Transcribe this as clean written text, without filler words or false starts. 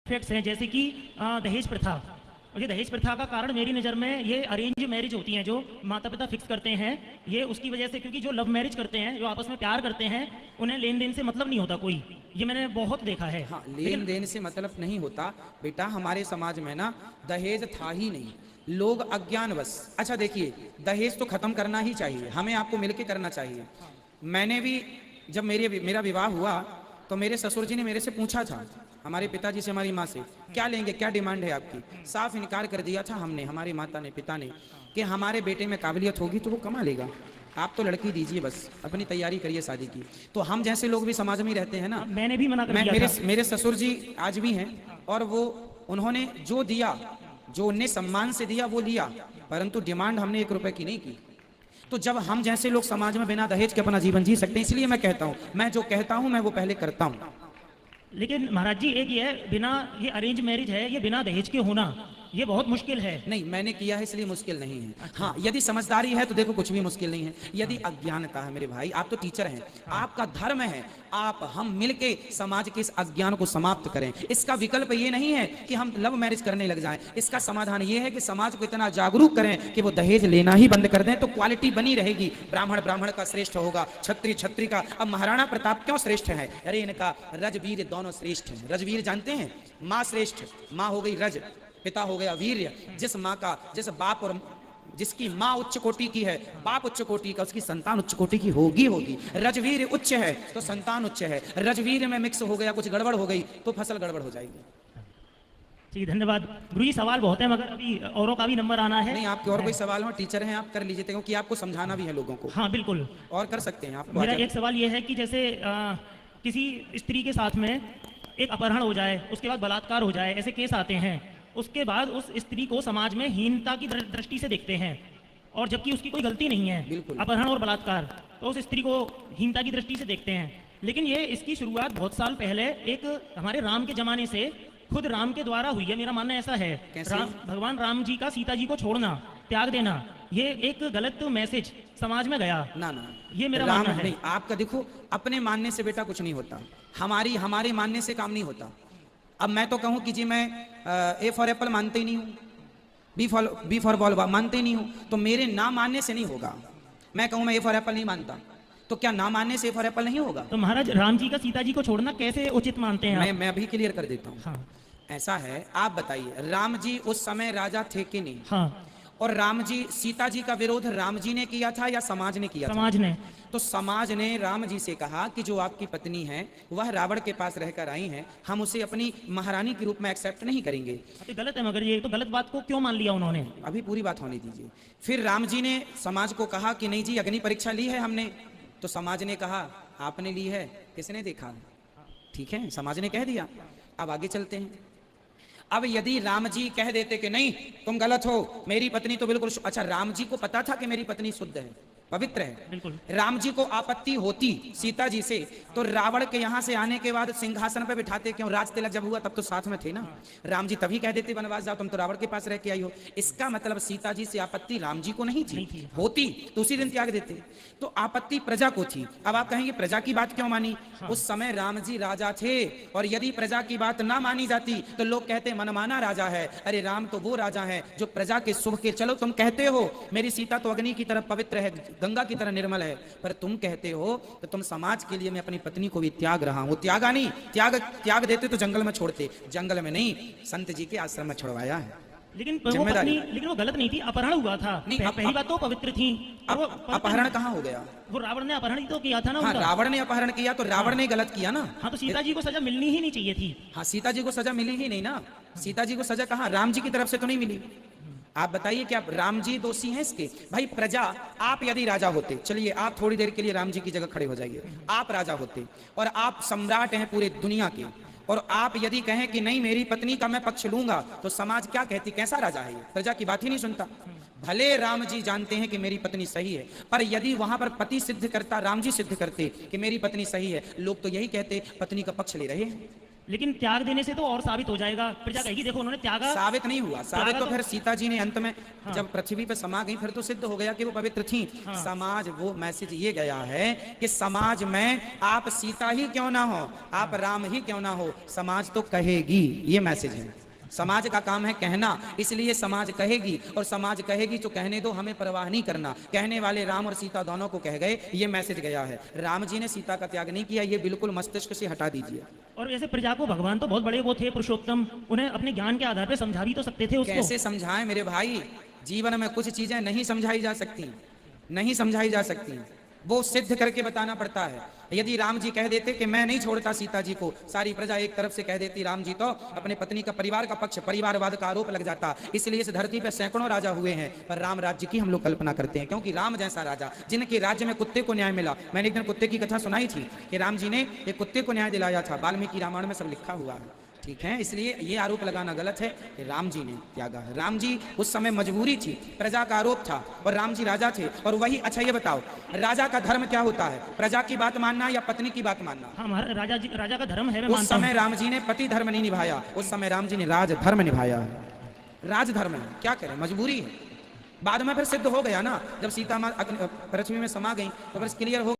Effects हैं, जैसे कि दहेज प्रथा। और ये दहेज प्रथा का कारण मेरी नज़र में ये अरेंज मैरिज होती हैं जो माता पिता फिक्स करते हैं, ये उसकी वजह से, क्योंकि जो लव मैरिज करते हैं, जो आपस में प्यार करते हैं, उन्हें लेन देन से मतलब नहीं होता कोई, ये मैंने बहुत देखा है। हाँ, लेन देन से मतलब नहीं होता बेटा। हमारे समाज में ना दहेज था ही नहीं, लोग अज्ञानवश। अच्छा देखिए, दहेज तो खत्म करना ही चाहिए, हमें आपको मिलके करना चाहिए। मैंने भी जब मेरा विवाह हुआ तो मेरे ससुर जी ने मेरे से पूछा था, हमारे पिताजी से, हमारी माँ से, क्या लेंगे, क्या डिमांड है आपकी। साफ इनकार कर दिया था हमने, हमारी माता ने, पिता ने, कि हमारे बेटे में काबिलियत होगी तो वो कमा लेगा, आप तो लड़की दीजिए, बस अपनी तैयारी करिए शादी की। तो हम जैसे लोग भी समाज में रहते हैं ना। मैंने भी मना कर दिया था। मेरे ससुर जी आज भी हैं, और वो उन्होंने जो दिया, जो उन्हें सम्मान से दिया वो लिया, परंतु डिमांड हमने 1 रुपए की नहीं की। तो जब हम जैसे लोग समाज में बिना दहेज के अपना जीवन जी सकते हैं, इसलिए मैं कहता हूं, मैं जो कहता हूं मैं वो पहले करता हूं। लेकिन महाराज जी, एक ये है, बिना, ये अरेंज मैरिज है, ये बिना दहेज के होना ये बहुत मुश्किल है। नहीं, मैंने किया है इसलिए मुश्किल नहीं है। हाँ, यदि समझदारी है तो देखो कुछ भी मुश्किल नहीं है। यदि अज्ञानता है मेरे भाई, आप तो टीचर हैं, आपका धर्म है, आप हम मिलके समाज के इस अज्ञान को समाप्त करें। इसका विकल्प ये नहीं है कि हम लव मैरिज करने लग जाएं, इसका समाधान ये है कि समाज को इतना जागरूक करें कि वो दहेज लेना ही बंद कर दें, तो क्वालिटी बनी रहेगी। ब्राह्मण ब्राह्मण का श्रेष्ठ होगा, क्षत्रिय क्षत्रिय का। अब महाराणा प्रताप क्यों श्रेष्ठ है? अरे इनका रजवीर दोनों श्रेष्ठ है। रजवीर जानते हैं? माँ श्रेष्ठ, माँ हो गई रज, पिता हो गया वीर्य। जिस माँ का, जिस बाप और जिसकी माँ उच्च कोटि की है, बाप उच्च कोटि का, उसकी संतान उच्च कोटि की होगी। रजवीर उच्च है तो संतान उच्च है। रजवीर में मिक्स हो गया, कुछ गड़बड़ हो गई तो फसल गड़बड़ हो जाएगी। ठीक, धन्यवाद गुरु जी। सवाल बहुत है मगर अभी औरों का भी नंबर आना है। नहीं, आपके और कोई सवाल हो, टीचर हैं आप, कर लीजिए, क्योंकि आपको समझाना भी है लोगों को। हाँ बिल्कुल, और कर सकते हैं आप। मेरा एक सवाल ये है कि जैसे किसी स्त्री के साथ में एक अपहरण हो जाए, उसके बाद बलात्कार हो जाए, ऐसे केस आते हैं, उसके बाद उस स्त्री को समाज में हीनता की दृष्टि से देखते हैं, और जबकि उसकी कोई गलती नहीं है, अपहरण और बलात्कार, तो उस स्त्री को हीनता की दृष्टि से देखते हैं। लेकिन ये इसकी शुरुआत बहुत साल पहले एक हमारे राम के जमाने से खुद राम के द्वारा हुई है, मेरा मानना ऐसा है। भगवान राम जी का सीता जी को छोड़ना, त्याग देना, ये एक गलत मैसेज समाज में गया ना। ये मेरा मानना है। नहीं, आपका देखो, अपने मानने से बेटा कुछ नहीं होता, हमारे मानने से काम नहीं होता। अब मैं तो कहूं कि जी मैं ए फॉर एप्पल मानते ही नहीं हूं, बी फॉर बॉल मानते ही नहीं हूं, तो मेरे ना मानने से नहीं होगा। मैं कहूं मैं ए फॉर एप्पल नहीं मानता, तो क्या ना मानने से ए फॉर एप्पल नहीं होगा? तो महाराज, राम जी का सीता जी को छोड़ना कैसे उचित मानते हैं? मैं अभी क्लियर कर देता हूँ। हाँ। ऐसा है, आप बताइए, राम जी उस समय राजा थे कि नहीं? हाँ। और राम जी, सीता जी का विरोध राम जी ने किया था या समाज ने किया? समाज ने। तो समाज ने राम जी से कहा कि जो आपकी पत्नी है वह रावण के पास रहकर आई है, हम उसे अपनी महारानी के रूप में एक्सेप्ट नहीं करेंगे। तो गलत है, मगर ये तो गलत बात को क्यों मान लिया उन्होंने? अभी पूरी बात होने दीजिए। फिर राम जी ने समाज को कहा कि नहीं जी, अग्नि परीक्षा ली है हमने, तो समाज ने कहा आपने ली है, किसने देखा? ठीक है, समाज ने कह दिया। अब आगे चलते हैं। अब यदि राम जी कह देते कि नहीं तुम गलत हो, मेरी पत्नी तो बिल्कुल, अच्छा राम जी को पता था कि मेरी पत्नी शुद्ध है, पवित्र है, बिल्कुल। राम जी को आपत्ति होती सीता जी से, तो रावण के यहां से आने के बाद सिंहासन पे बिठाते क्यों? राज तिलक जब हुआ तब तो साथ में थे ना। राम जी तभी कह देते वनवास जाओ, तुम तो रावण के पास रह के आई हो। इसका मतलब सीता जी से आपत्ति राम जी को नहीं थी, होती तो उसी दिन त्याग देते। तो आपत्ति प्रजा को थी। अब आप कहेंगे प्रजा की बात क्यों मानी? उस समय राम जी राजा थे, और यदि प्रजा की बात ना मानी जाती तो लोग कहते मनमाना राजा है। अरे राम तो वो राजा है जो प्रजा के शुभ के, चलो तुम कहते हो मेरी सीता तो अग्नि की तरह पवित्र है, गंगा की तरह निर्मल है, पर तुम कहते हो तो तुम समाज के लिए मैं अपनी पत्नी को भी त्याग रहा हूं। त्यागा नहीं, त्याग देते तो जंगल में छोड़ते, जंगल में नहीं, संत जी के आश्रम में छुड़वाया है। लेकिन वो गलत नहीं थी, अपहरण हुआ था। नहीं, पहली बात तो पवित्र थी। अपहरण कहाँ हो गया? वो रावण ने अपहरण तो किया था ना। हाँ, रावण ने अपहरण किया तो रावण ने गलत किया ना। हाँ, तो सीता जी को सजा मिलनी ही नहीं चाहिए थी। हाँ, सीता जी को सजा मिली ही नहीं ना। सीता जी को सजा कहाँ? राम जी की तरफ से तो नहीं मिली। आप बताइए क्या राम जी दोषी हैं इसके? भाई प्रजा, आप यदि राजा होते, चलिए आप थोड़ी देर के लिए राम जी की जगह खड़े हो जाइए, आप राजा होते और आप सम्राट हैं पूरे दुनिया के, और आप यदि कहें कि नहीं मेरी पत्नी का मैं पक्ष लूंगा, तो समाज क्या कहती? कैसा राजा है ये? प्रजा की बात ही नहीं सुनता। भले राम जी जानते हैं कि मेरी पत्नी सही है, पर यदि वहां पर पति सिद्ध करता, राम जी सिद्ध करते कि मेरी पत्नी सही है, लोग तो यही कहते पत्नी का पक्ष ले रहे हैं। लेकिन त्याग देने से तो और साबित हो जाएगा। प्रजा कहेगी देखो उन्होंने त्यागा। साबित नहीं हुआ, साबित त्यागा तो फिर सीता जी ने अंत में जब पृथ्वी पे समा गई फिर तो सिद्ध हो गया कि वो पवित्र थी। समाज, वो मैसेज ये गया है कि समाज में आप सीता ही क्यों ना हो, आप राम ही क्यों ना हो, समाज तो कहेगी। ये मैसेज है, समाज का काम है कहना, इसलिए समाज कहेगी। और समाज कहेगी तो कहने दो, हमें परवाह नहीं करना। कहने वाले राम और सीता दोनों को कह गए, ये मैसेज गया है। राम जी ने सीता का त्याग नहीं किया, ये बिल्कुल मस्तिष्क से हटा दीजिए। और ऐसे प्रजा को भगवान तो बहुत बड़े वो थे, पुरुषोत्तम, उन्हें अपने ज्ञान के आधार पर समझा भी तो सकते थे उसको। कैसे समझाएं मेरे भाई, जीवन में कुछ चीजें नहीं समझाई जा सकती, नहीं समझाई जा सकती, वो सिद्ध करके बताना पड़ता है। यदि राम जी कह देते कि मैं नहीं छोड़ता सीता जी को, सारी प्रजा एक तरफ से कह देती राम जी तो अपने पत्नी का परिवार का पक्ष, परिवारवाद का आरोप लग जाता। इसलिए इस धरती पर सैकड़ों राजा हुए हैं, पर राम राज्य की हम लोग कल्पना करते हैं, क्योंकि राम जैसा राजा जिनके राज्य में कुत्ते को न्याय मिला। मैंने एक दिन कुत्ते की कथा सुनाई थी कि राम जी ने एक कुत्ते को न्याय दिलाया था, वाल्मीकि रामायण में सब लिखा हुआ है, ठीक है। इसलिए ये आरोप लगाना गलत है कि राम जी ने त्यागा है। राम जी उस समय मजबूरी थी, प्रजा का आरोप था, और राम जी राजा थे। और वही, अच्छा ये बताओ, राजा का धर्म क्या होता है? प्रजा की बात मानना या पत्नी की बात मानना? हाँ, राजा का धर्म है, मैं उस मानता हूँ। समय राम जी ने पति धर्म नहीं निभाया, उस समय राम जी ने राज धर्म निभाया। राज धर्म है, क्या करें, मजबूरी है। बाद में फिर सिद्ध हो गया ना, जब सीता माँ पृथ्वी में समा गई तो फिर क्लियर हो